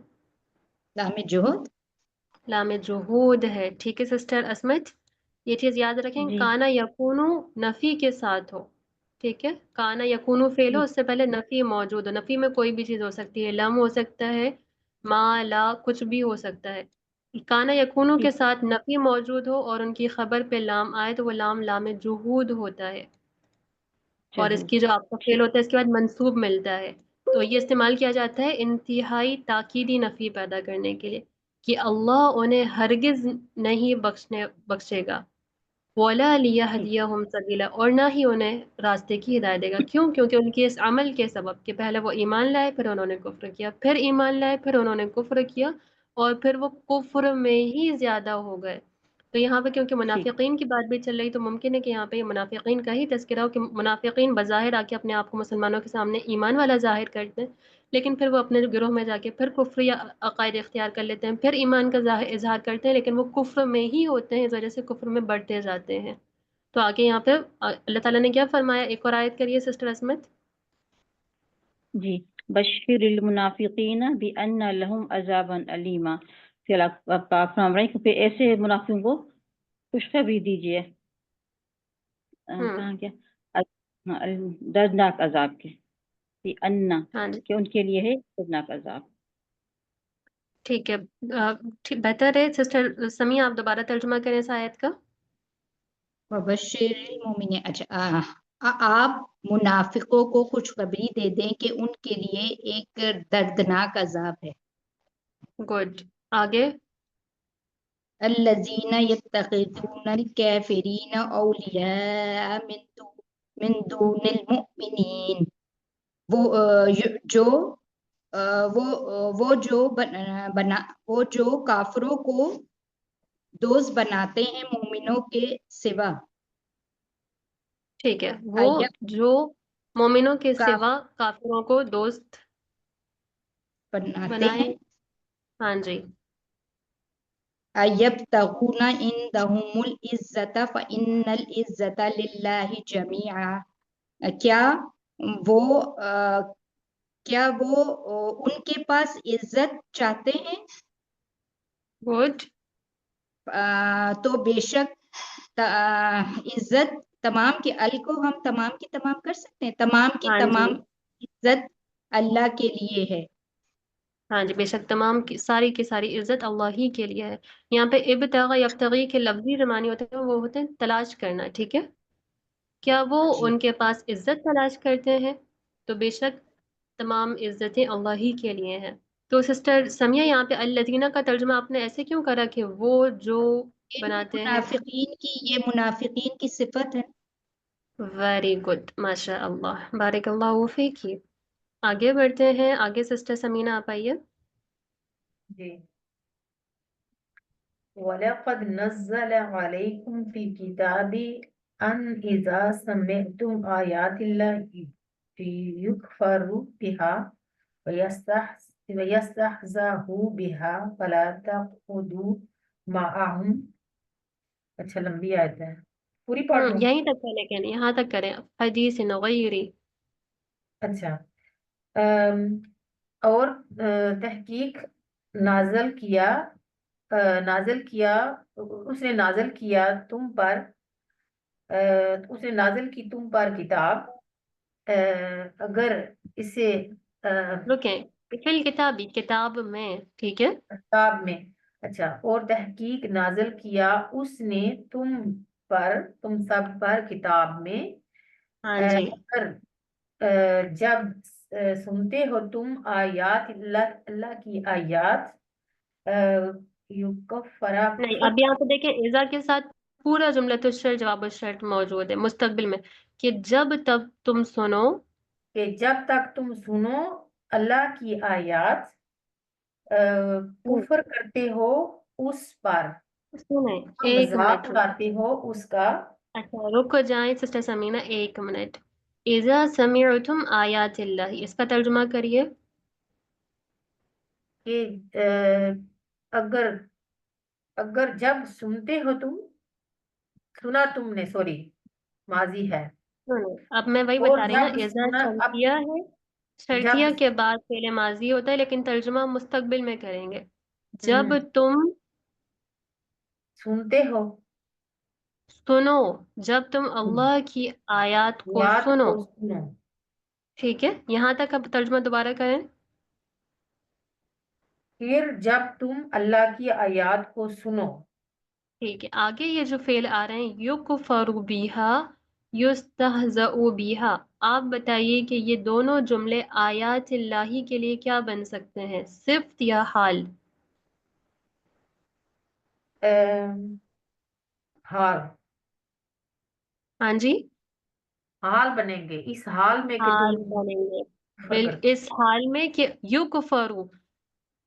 لام جہود. لام جہود ہے. ٹھیک ہے سسٹر عصمت، یہ چیز یاد رکھیں. جی. کانا یکونو نفی کے ساتھ ہو. ٹھیک ہے، کانا یکونو فعل ہو، اس سے پہلے نفی موجود ہو. نفی میں کوئی بھی چیز ہو سکتی ہے، لم ہو سکتا ہے، ما لا کچھ بھی ہو سکتا ہے. کانا یکونو کے ساتھ نفی موجود ہو اور ان کی خبر پہ لام آئے تو وہ لام جہود ہوتا ہے. اور اس کی جو آپ کا فعل ہوتا ہے اس کے بعد منصوب ملتا ہے، تو یہ استعمال کیا جاتا ہے انتہائی تاکیدی نفی پیدا کرنے کے لیے کہ اللہ انہیں ہرگز نہیں بخشے گا. وَلَا لِيَهْدِيَهُمْ سَبِيلًا، اور نہ ہی انہیں راستے کی ہدایت دے گا. کیوں؟ کیونکہ ان کے اس عمل کے سبب کہ پہلے وہ ایمان لائے پھر انہوں نے کفر کیا، پھر ایمان لائے پھر انہوں نے کفر کیا، اور پھر وہ کفر میں ہی زیادہ ہو گئے. تو یہاں پہ کیونکہ ٹھیک منافقین کی بات بھی چل رہی تو ممکن ہے کہ یہاں پہ یہ منافقین کا ہی تذکرہ ہو کہ منافقین بظاہر آ کے اپنے آپ کو مسلمانوں کے سامنے ایمان والا ظاہر کرتے ہیں، لیکن پھر وہ اپنے گروہ میں جا کے پھر کفر یا عقائد اختیار کر لیتے ہیں، پھر ایمان کا اظہار کرتے ہیں، لیکن وہ کفر میں ہی ہوتے ہیں، اس وجہ سے کفر میں بڑھتے جاتے ہیں. تو آگے یہاں پہ اللہ تعالیٰ نے کیا فرمایا؟ ایک اور آیت کریے سسٹر عصمت. جی. بشر المنافقین بان لهم عذابا علیما. پھر آپ فرما رہے ہیں کہ پھر ایسے منافقوں کو خوشخبری دیجیے. کہاں کیا دردناک عذاب کے. بان ہاں جی کہ ان کے لیے ہے دردناک عذاب. ٹھیک ہے. بہتر ہے سسٹر سمیہ آپ دوبارہ ترجمہ کریں اس آیت کا. وبشر المومنین. اچھا آپ منافقوں کو خوشخبری دے دیں کہ ان کے لیے ایک دردناک عذاب ہے. گڈ. آگے. الذین یتخذون الکافرین اولیاء من دون المؤمنین. وہ جو کافروں کو دوست بناتے ہیں مومنوں کے سوا. ٹھیک ہے. وہ جو مومنوں کے سوا کافروں کو دوست بناتے بنائے. ہیں. ہاں جی. ایبتغون عندهم العزت فإن العزت للہ جمیعا. کیا وہ ان کے پاس عزت چاہتے ہیں؟ گڈ. تو بے شک عزت تمام کے ال کو ہم تمام کی تمام کر سکتے ہیں. تمام کی ہاں جی. تمام عزت اللہ کے لیے ہے. ہاں جی بے شک تمام کی ساری عزت اللہ ہی کے لیے ہے. یہاں پہ ابتغا یبتغی کے لفظی جو معنی ہوتے ہیں وہ ہوتے ہیں تلاش کرنا. ٹھیک ہے. کیا وہ جی. ان کے پاس عزت تلاش کرتے ہیں؟ تو بے شک تمام عزتیں اللہ ہی کے لیے ہیں. تو سسٹر سمیہ یہاں پہ الذین کا ترجمہ آپ نے ایسے کیوں کرا کہ وہ جو بناتے ہیں؟ یہ منافقین کی صفت ہے. Very good. ماشاء اللہ. بارک اللہ فیک. آگے بڑھتے ہیں. آگے سسٹر سمینہ آپ آئیے. جی. وَلَقَدْ نَزَّلَ عَلَيْكُمْ فِي الْكِتَابِ أَنْ إِذَا سَمِعْتُمْ آيَاتِ اللَّهِ يُكْفَرُ بِهَا وَيَسْتَهْزَأُ بِهَا فَلَا تَقْعُدُوا مَعَهُمْ. اچھا لمبی آیت ہے. پوری پڑھ لوں؟ یہیں تک کریں لیکن یہاں تک کریں. حدیث غیری. اچھا. اور تحقیق نازل کیا اس نے نازل کیا تم پر اس نے نازل کی تم پر کتاب اگر اسے رکیں. فی الکتابی کتاب میں. ٹھیک ہے. کتاب میں. اچھا. اور تحقیق نازل کیا اس نے تم سب پر کتاب میں. ہاں جی. اگر جب سنتے ہو تم آیات اللہ کی آیات یکفرا. نہیں اب یہاں پہ دیکھیں اذا کے ساتھ پورا جملۃ الشرط جواب الشرط موجود ہے مستقبل میں کہ جب تک تم سنو. کہ جب تک تم سنو اللہ کی آیات کفر کرتے ہو اس پر. سنیں ایک مذاق منٹ. اڑاتے ہو اس کا. اچھا رک جائیں سسٹر سمینہ ایک منٹ. اذا سمعتم آیات اللہ اس کا ترجمہ کریے. کہ اگر جب سنتے ہو تم سنا تم نے سوری ماضی ہے. اب میں وہی اور بتا رہی نا جب اذا سنا شرطیہ ہے. شرطیہ جب کے بعد فعل ماضی ہوتا ہے لیکن ترجمہ مستقبل میں کریں گے. جب ہم، تم سنتے ہو سنو. جب تم اللہ کی آیات کو یاد سنو. کو سنو. ٹھیک ہے. یہاں تک اب ترجمہ دوبارہ کریں. پھر جب تم اللہ کی آیات کو سنو. ٹھیک ہے. آگے یہ جو فعل آ رہے ہیں یکفر بیہا یستہزأ بیہا آپ بتائیے کہ یہ دونوں جملے آیات اللہ کے لیے کیا بن سکتے ہیں؟ صفت یا حال؟ حال. ہاں جی حال بنیں گے اس حال میں کہ تم حال بنیں گے. کفر کرتے. اس حال میں کہ یکفرو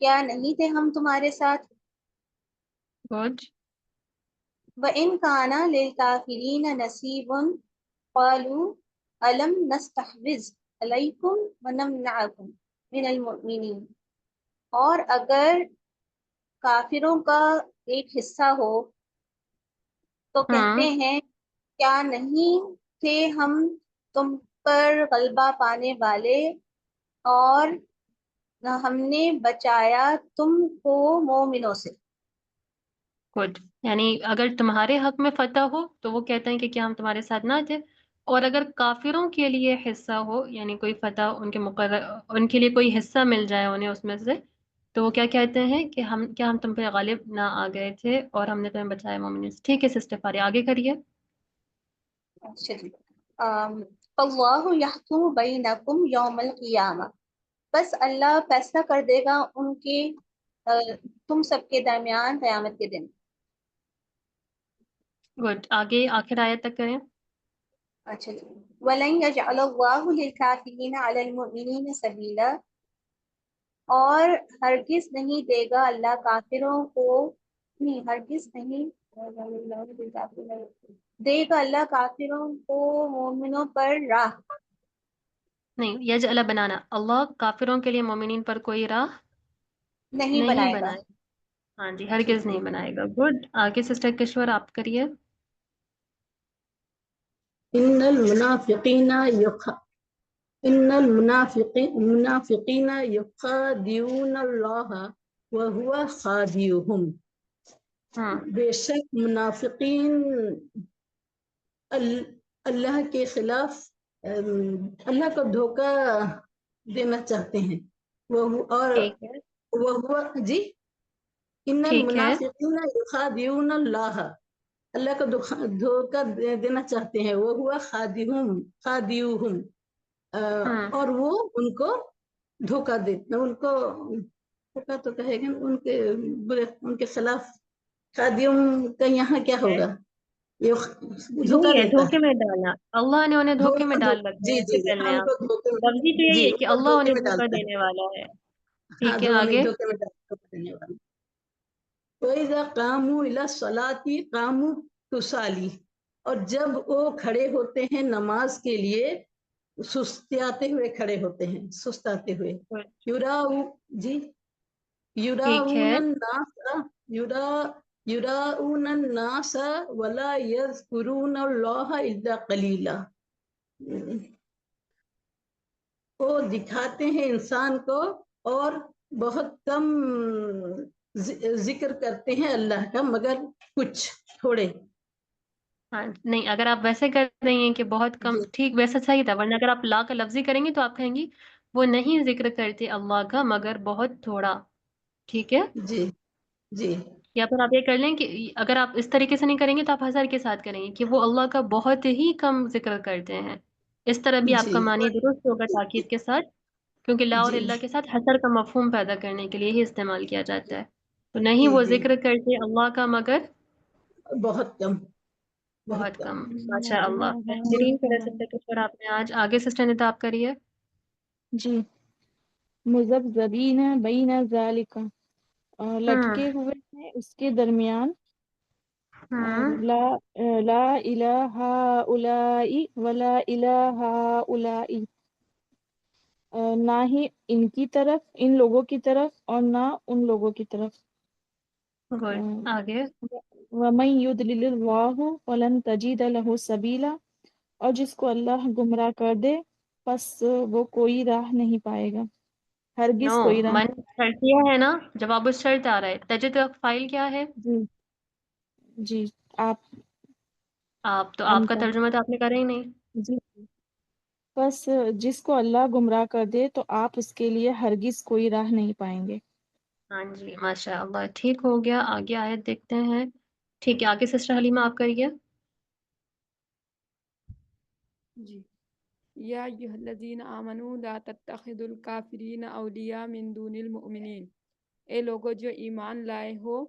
کیا نہیں تھے ہم تمہارے ساتھ؟ گڈ. وَإِنْ كَانَ لِلْكَافِرِينَ نَصِيبٌ قَالُوا أَلَمْ نَسْتَحْوِذْ عَلَيْكُمْ وَنَمْنَعْكُمْ مِنَ الْمُؤْمِنِينَ، اور اگر کافروں کا ایک حصہ ہو تو کہتے ہیں کیا نہیں تھے ہم تم پر غلبہ پانے والے، اور ہم نے بچایا تم کو مومنوں سے. گڈ. یعنی اگر تمہارے حق میں فتح ہو تو وہ کہتے ہیں کہ کیا ہم تمہارے ساتھ نہ تھے، اور اگر کافروں کے لیے حصہ ہو، یعنی کوئی فتح ان کے ان کے لیے کوئی حصہ مل جائے انہیں اس میں سے، تو وہ کیا کہتے ہیں کہ ہم تم پہ غالب نہ آ گئے تھے اور ہم نے تمہیں بچایا مومنین سے. ٹھیک ہے سسٹر فاریہ، آگے کریے. اچھا جی. اللہ یحکم بینکم یوم القیامہ، بس اللہ فیصلہ کر دے گا ان کے تم سب کے درمیان قیامت کے دن. گڈ. آگے آخر آیت تک کریں. اچھا جی. وَلَن يَجْعَلَ اللَّهُ لِلْكَافِرِينَ عَلَى الْمُؤْمِنِينَ سَبِيلًا، اور ہرگز نہیں دے گا اللہ کافروں کو، نہیں ہرگز نہیں دے گا اللہ کافروں کو مومنوں پر راہ. نہیں، یجعل بنانا، اللہ کافروں کے لیے مومنین پر کوئی راہ نہیں نہیں بنائے گا. بنائے. ہاں جی، ہرگز نہیں بنائے گا. گڈ. آگے سسٹر کشور آپ کریے. ان المنافقین یخادعون اللہ وهو خادعهم، بے شک منافقین اللہ کے خلاف اللہ کو دھوکہ دینا چاہتے ہیں. اور ٹھیک ہے. وہ جی ان ٹھیک ہے. المنافقین یخادعون اللہ، اللہ کو دھوکہ دینا چاہتے ہیں. وہ ہوا خادعوہم، اور وہ ان کو دھوکہ دیتے، ان کو دھوکہ تو کہے گا ان کے خلاف. خادعوہم کا یہاں کیا ہوگا؟ یہ دھوکہ یہی ہے، دیتا دھوکے میں ڈالنا. اللہ نے انہیں دھوکے میں ڈال رکھا جی ہے. جی ایسے جی کر ہاں لیں ان کو آپ. دھوکے لفظی تو یہی جی ہے ان کہ کو اللہ دھوکے انہیں میں دھوکہ ڈالتا ہے. دینے والا ہے. ہاں ٹھیک ہے. انہیں آگے. دھوکے میں دینے والا. وَإِذَا قَامُوا إِلَى الصَّلَاةِ قَامُوا كُسَالَىٰ، اور جب وہ کھڑے ہوتے ہیں نماز کے لیے سستاتے ہوئے کھڑے ہوتے ہیں، سستاتے ہوئے. یراؤن الناس ولا یذکرون اللہ الا قلیلا، وہ دکھاتے ہیں انسان کو اور بہت کم ذکر کرتے ہیں اللہ کا، مگر کچھ تھوڑے. ہاں نہیں، اگر آپ ویسے کر رہی ہیں کہ بہت کم، جی ٹھیک ویسا صحیح تھا، ورنہ اگر آپ لا کا لفظی کریں گی تو آپ کہیں گی وہ نہیں ذکر کرتے اللہ کا مگر بہت تھوڑا. ٹھیک ہے. جی جی یا پھر آپ یہ کر لیں کہ اگر آپ اس طریقے سے نہیں کریں گے تو آپ حذر کے ساتھ کریں گے کہ وہ اللہ کا بہت ہی کم ذکر کرتے ہیں. اس طرح بھی آپ جی کا معنی درست ہوگا تاکید کے ساتھ، کیونکہ لا اور جی اللہ کے ساتھ حصر کا مفہوم پیدا کرنے کے لیے ہی استعمال کیا جاتا ہے. تو نہیں جی وہ جی ذکر کرتے اللہ کا مگر بہت کم بہت کم. کم. ماشاء اللہ، جی بہترین طرح سے سر آپ نے آج. آگے سسٹر نے تو آپ کریے. جی. مذبذبین بین ذالک، لٹکے ہوئے ہیں اس کے درمیان. لا لا الہ ہؤلاء ولا الہ ہؤلاء، نہ ہی ان کی طرف، ان لوگوں کی طرف، اور نہ ان لوگوں کی طرف. گڈ. آگے. وَمَن يُضْلِلِ اللَّهُ فَلَن تَجِدَ لَهُ سَبِيلًا، اور جس کو اللہ گمراہ کر دے پس وہ کوئی راہ نہیں پائے گا، نو، ہرگز کوئی راہ. من شرطیہ ہے نا، جواب الشرط آ رہا ہے. تجد فائل کیا ہے؟ جی جی آپ تو آپ کا انت ترجمہ تو آپ نے کرا ہی نہیں. جی. بس جس کو اللہ گمراہ کر دے تو آپ اس کے لیے ہرگز کوئی راہ نہیں پائیں گے. ہاں جی، ماشاء اللہ، ٹھیک ہو گیا. آگے آیت دیکھتے ہیں. ٹھیک ہے، آگے سسٹر حلیمہ آپ کریے. جی. یا ایھا الذین آمنوا لا تتخذوا الکافرین اولیاء من دون المؤمنین، اے لوگو جو ایمان لائے ہو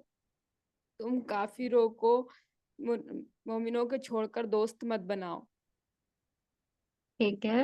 تم کافروں کو مومنوں کو چھوڑ کر دوست مت بناؤ. ٹھیک ہے.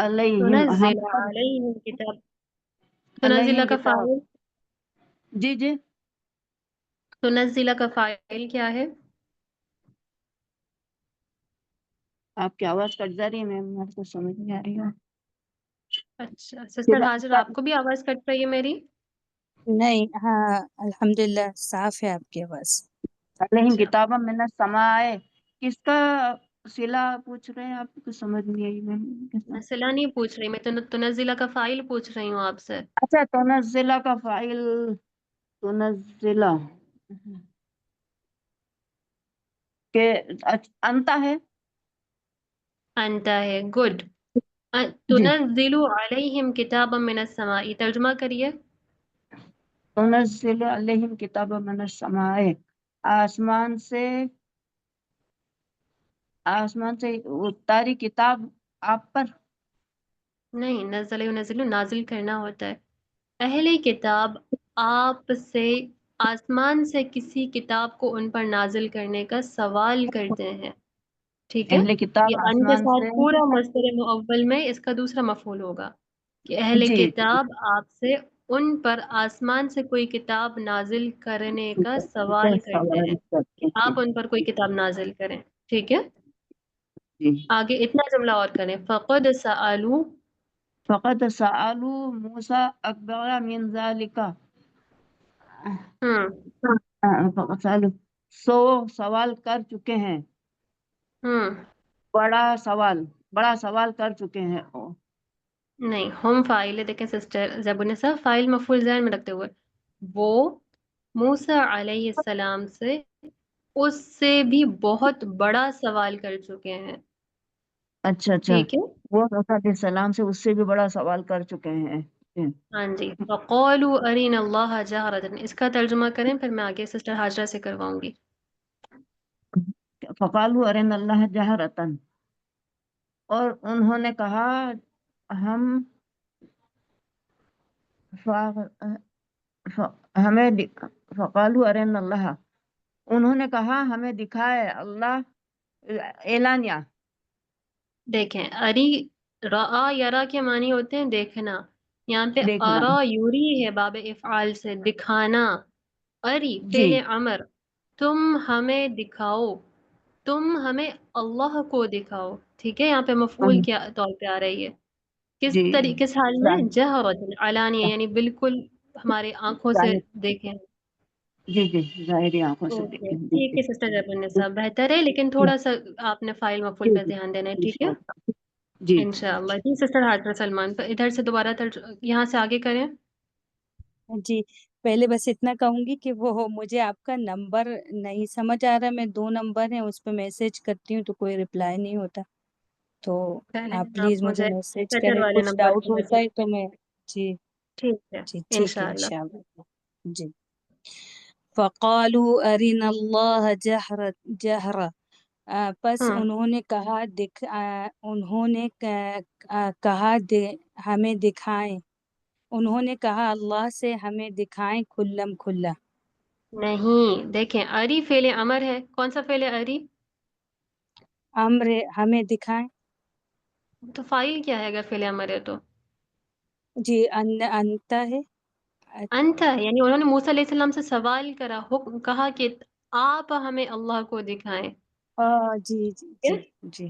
علیہم ہم تنزل پر علیہم کتاب، تنزل علیہم کا کتاب فاعل، جی جی تنزل کا فاعل کیا ہے؟ آپ کی آواز کٹ جا رہی ہے میم، میرے کو سمجھ نہیں آ رہی ہے اچھا سسٹر ہاجر آپ کو بھی آواز کٹ رہی ہے میری؟ نہیں، ہاں الحمدللہ صاف ہے آپ کی آواز۔ علیہم اچھا کتابا من السماء، کس کا صلہ پوچھ رہے ہیں آپ کو؟ سمجھ نہیں آئی میم کیسا؟ میں صلہ نہیں پوچھ رہی، میں تنزلہ کا فاعل پوچھ رہی ہوں آپ سے۔ اچھا تنزلہ کا فاعل، تنزلہ کہ انتا ہے انتا ہے، گڈ۔ جی، تنزل علیہم کتابا من السماء، ترجمہ کریے۔ تنزل علیہم کتابا من السماء، آسمان سے اتاری کتاب آپ پر۔ نہیں، نزل ینزل نازل کرنا ہوتا ہے۔ اہل کتاب آپ سے آسمان سے کسی کتاب کو ان پر نازل کرنے کا سوال کرتے ہیں، ٹھیک ہے؟ اہل کتاب یہ ان کے آسمان ساتھ سے پورا مصدر مؤول میں اس کا دوسرا مفعول ہوگا کہ اہل جی کتاب آپ سے ان پر آسمان سے کوئی کتاب نازل کرنے کا سوال کرتے سوال ہیں کہ کرتے ہیں آپ ان پر کوئی کتاب نازل کریں، ٹھیک ہے؟ جی۔ آگے اتنا جملہ اور کریں، فقد سألوا، فقد سألوا موسیٰ اکبر من ذالک، فقد سألوا سوال کر چکے ہیں، ہم بڑا سوال کر چکے ہیں نہیں، ہم فاعل ہے، دیکھیں سسٹر زبونسا، فاعل مفعول ذہن میں رکھتے ہوئے وہ موسیٰ علیہ السلام سے اس سے بھی بہت بڑا سوال کر چکے ہیں، اچھا اچھا، ٹھیک ہے؟ وہ موسیٰ علیہ السلام سے اس سے بھی بڑا سوال کر چکے ہیں جی۔ ہاں جی، فقالوا ارنا اللہ جہرۃ، اس کا ترجمہ کریں پھر میں آگے سسٹر ہاجرہ سے کرواؤں گی۔ فقالوا ارنا اللہ جہرتاً، اور انہوں نے کہا ہم ہمیں فقالوا ارنا اللہ، انہوں نے کہا ہمیں دکھائے اللہ، اعلانیہ دیکھیں اری رآ یرا کے معنی ہوتے ہیں دیکھنا، یہاں پہ دیکھنا ارا یوری ہے باب افعال سے، دکھانا، اری جی فعل امر، تم ہمیں دکھاؤ، تم ہمیں اللہ کو دکھاؤ، ٹھیک ہے؟ یہاں پہ مفعول کے طور پہ آ رہی ہے، جی کس حال میں؟ جہرۃ، علانیہ، یعنی بالکل ہمارے آنکھوں سے ظاہر دیکھیں۔ جی جی ظاہری آنکھوں سے اوکے دیکھیں ٹھیک ہے سسٹر جبن صاحب، بہتر ہے، لیکن تھوڑا سا آپ نے فائل مفعول پہ دھیان دینا ہے، ٹھیک ہے؟ جی انشاءاللہ جی سسٹر حاجرہ سلمان، ادھر سے دوبارہ یہاں سے آگے کریں۔ جی پہلے بس اتنا کہوں گی کہ وہ مجھے آپ کا نمبر نہیں سمجھ آ رہا، میں 2 نمبر ہیں اس پہ میسج کرتی ہوں تو کوئی رپلائی نہیں ہوتا، تو پہلے آپ پلیز آپ مجھے مجھے میسج ٹچر کریں، والے کچھ نمبر ڈاؤٹ پہ ہوتا ہے تو میں جی ٹھیک ہے جی ٹھیک ہے انشاءاللہ۔ انشاءاللہ جی۔ فقالوا ارنا اللہ جہرا، پس انہوں نے کہا انہوں نے کہا ہمیں دکھائیں، انہوں نے کہا اللہ سے ہمیں دکھائیں کھلم کھلا۔ نہیں، دیکھیں اری فعل امر ہے، کون سا فعل ہے اری؟ امر ہمیں دکھائیں، تو فاعل کیا ہے اگر فعل امر ہے تو؟ جی انتا ہے، انت ہے، یعنی انہوں نے موسیٰ علیہ السلام سے سوال کرا، کہا کہ آپ ہمیں اللہ کو دکھائیں، جی جی ٹھیک جی ہے؟ جی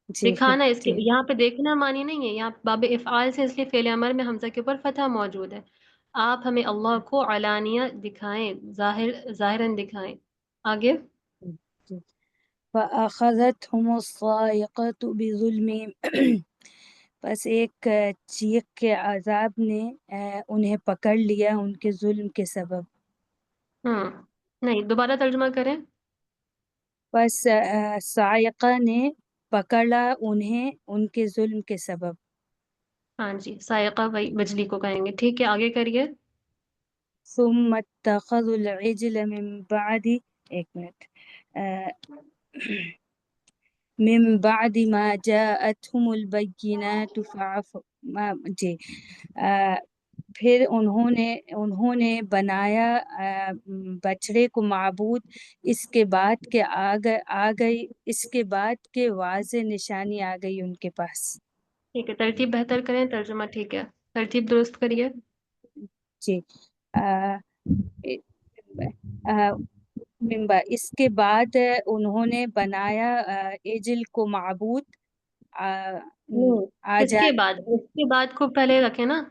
جی دکھانا، اس کے جی یہاں پہ دیکھنا معنی نہیں ہے، یہاں باب افعال سے، اس لیے فعل امر میں حمزہ کے اوپر فتح موجود ہے، آپ ہمیں اللہ کو علانیہ دکھائیں، ظاہراً دکھائیں۔ آگے جی۔ فَأَخَذَتْهُمُ الصَّاعِقَةُ بِظُلْمِهِمْ، بس ایک چیخ کے عذاب نے انہیں پکڑ لیا ان کے ظلم کے سبب، نہیں، دوبارہ ترجمہ کریں۔ بس صاعقہ نے پکڑا انہیں ان کے ظلم کے سبب۔ ہاں جی، سائقہ بجلی کو کہیں گے، ٹھیک ہے آگے کریے۔ ثم اتخذوا العجل من بعد، ایک منٹ، من بعد ما جاءتهم البینات جی پھر انہوں نے بنایا بچڑے کو معبود اس کے بعد کہ آ گئی، اس کے بعد کہ واضح نشانی آ گئی ان کے پاس۔ ٹھیک ہے، ترتیب بہتر کریں، ترجمہ ٹھیک ہے، ترتیب درست کریے. جی ممبر اس کے بعد انہوں نے بنایا ایجل کو معبود اس کے بعد کو پہلے رکھے نا.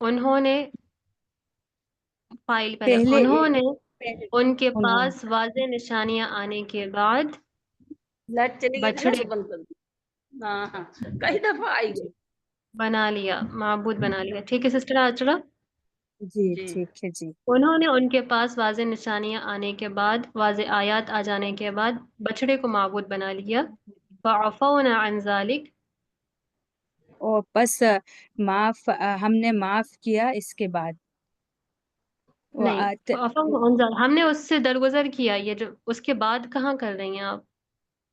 انہوں نے فائل پہلے، پہلے انہوں نے ان کے انہوں پاس واضح نشانیاں آنے کے بعد لائٹ چلی گئی تھی نا بچڑے تو بند کر دی. ہاں ہاں کئی دفعہ آئی گئی. بنا لیا، معبود بنا لیا. ٹھیک ہے سسٹر آچرا. جی ٹھیک ہے جی. انہوں نے ان کے پاس واضح نشانیاں آنے کے بعد، واضح آیات آ جانے کے بعد بچڑے کو معبود بنا لیا. فعفونا عن ذلك، اور بس ہم نے معاف کیا اس کے بعد. نہیں فعفونا عن ذلك، ہم نے اس سے درگزر کیا. یہ جو اس کے بعد کہاں کر رہی ہیں آپ؟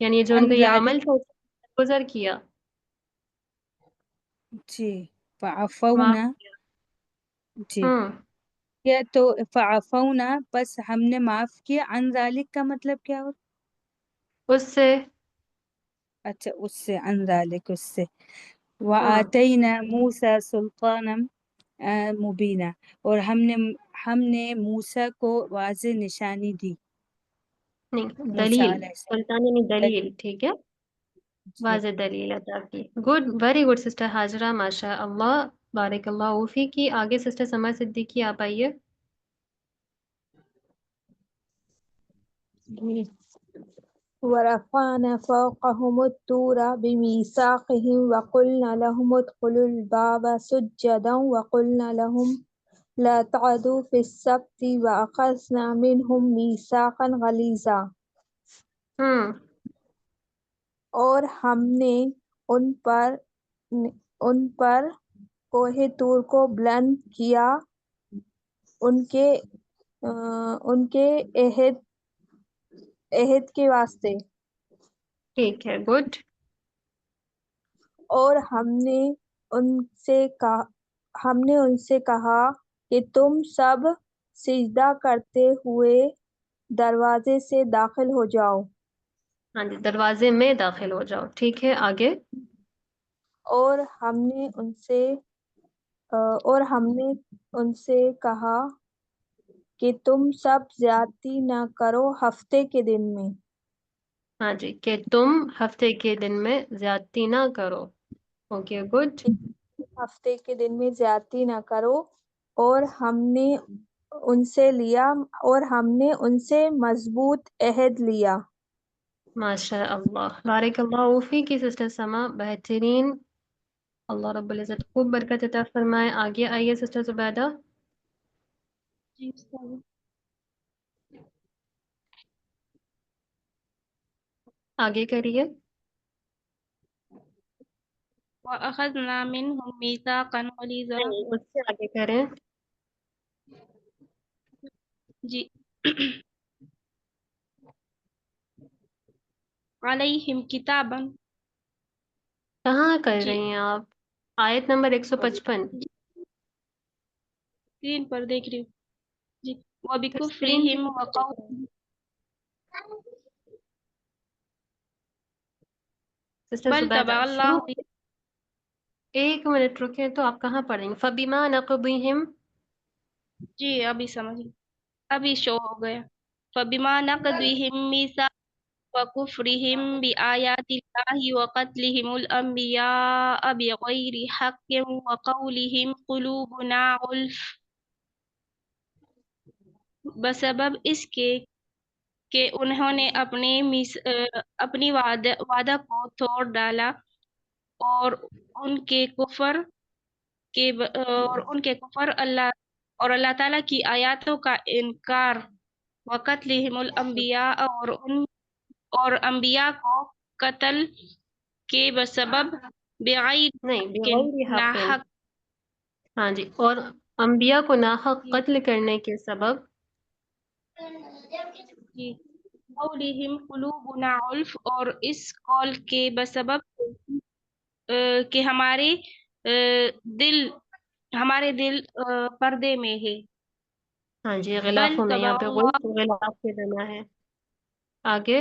یعنی جو ان کا یہ عمل تھا اس سے درگزر کیا. جی معاف فعفونا. کیا. جی یہ تو فعفونا بس ہم نے معاف کیا. عن ذالک کا مطلب کیا ہو؟ اس سے. اچھا اس سے، عن ذالک اس سے. وآتینا موسیٰ سلطانا مبینہ، اور ہم نے موسیٰ کو واضح نشانی دی. نہیں موسیٰ دلیل، علیہ السلام. سلطان یعنی دلیل. ٹھیک ہے، واضح دلیل عطا کی. Good, very good sister Hajra, ماشاء اللہ، بارک اللہ فی کی. آگے سسٹر سما صدیقی آپ آئیے. ورفعنا فوقهم الطور بميثاقهم وقلنا لهم ادخلوا الباب سجدا وقلنا لهم لا تعدوا في السبت وأخذنا منهم ميثاقا غليظا. اور ہم نے ان پر کوہ طور کو بلند کیا ان کے عہد کے واسطے. ٹھیک ہے، گڈ. اور ہم نے ان سے کہا کہ تم سب سجدہ کرتے ہوئے دروازے سے داخل ہو جاؤ. ہاں جی، دروازے میں داخل ہو جاؤ. ٹھیک ہے، آگے. اور ہم نے ان سے کہا کہ تم سب زیادتی نہ کرو ہفتے کے دن میں. ہاں جی، کہ تم ہفتے کے دن میں زیادتی نہ کرو. Okay, good. ہفتے کے دن میں زیادتی نہ کرو. اور ہم نے ان سے مضبوط عہد لیا. ماشاء اللہ، بارک اللہ فی کی سسٹر سما، بہترین. اللہ رب العزت خوب برکت عطا فرمائے. آگے آئیے سسٹر زبیدہ. جی استاذ. آگے کریے. وَأَخَذْنَا مِنْهُمْ مِيثَاقًا غَلِيظًا. نہیں، اس سے آگے کریں. جی. عَلَيْهِمْ كِتَابًا. کہاں کر جی. رہی ہیں آپ؟ آیت نمبر 155. اسکرین پر دیکھ رہی ہوں. جی. اسکرین وَبِكُفْرِهِمْ وَقَوْلِهِمْ. سسٹر بل زبیدہ طبع شروع. اللہ. ایک منٹ رکیں تو آپ کہاں پڑھیں گے؟ فَبِمَا نَقْضِهِمْ. جی ابھی سمجھ ابھی شو ہو گیا. فَبِمَا نَقْضِهِمْ مِيثَاقَهُمْ وَكُفْرِهِمْ بِآيَاتِ اللَّهِ وَقَتْلِهِمُ الْأَنْبِيَاءَ بِغَيْرِ حَقٍّ وَقَوْلِهِمْ قُلُوبُنَا غُلْفٌ، بسبب اس کے کہ انہوں نے اپنی وعدہ کو توڑ ڈالا اور ان کے کفر اللہ تعالیٰ کی آیاتوں کا انکار. وَقَتْلِهِمُ الْأَنْبِيَاءَ اور انبیاء کو قتل کے بسبب بغیر حق. ناحق. ہاں جی، اور انبیاء کو ناحق قتل کرنے کے سبب. جی. قولہم قلوبنا غلف، اور اس قول کے بسبب کہ ہمارے دل پردے میں ہے. ہاں جی، غلافوں میں، یہاں پہ اللہ. غلاف کے بنا ہے. آگے.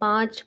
5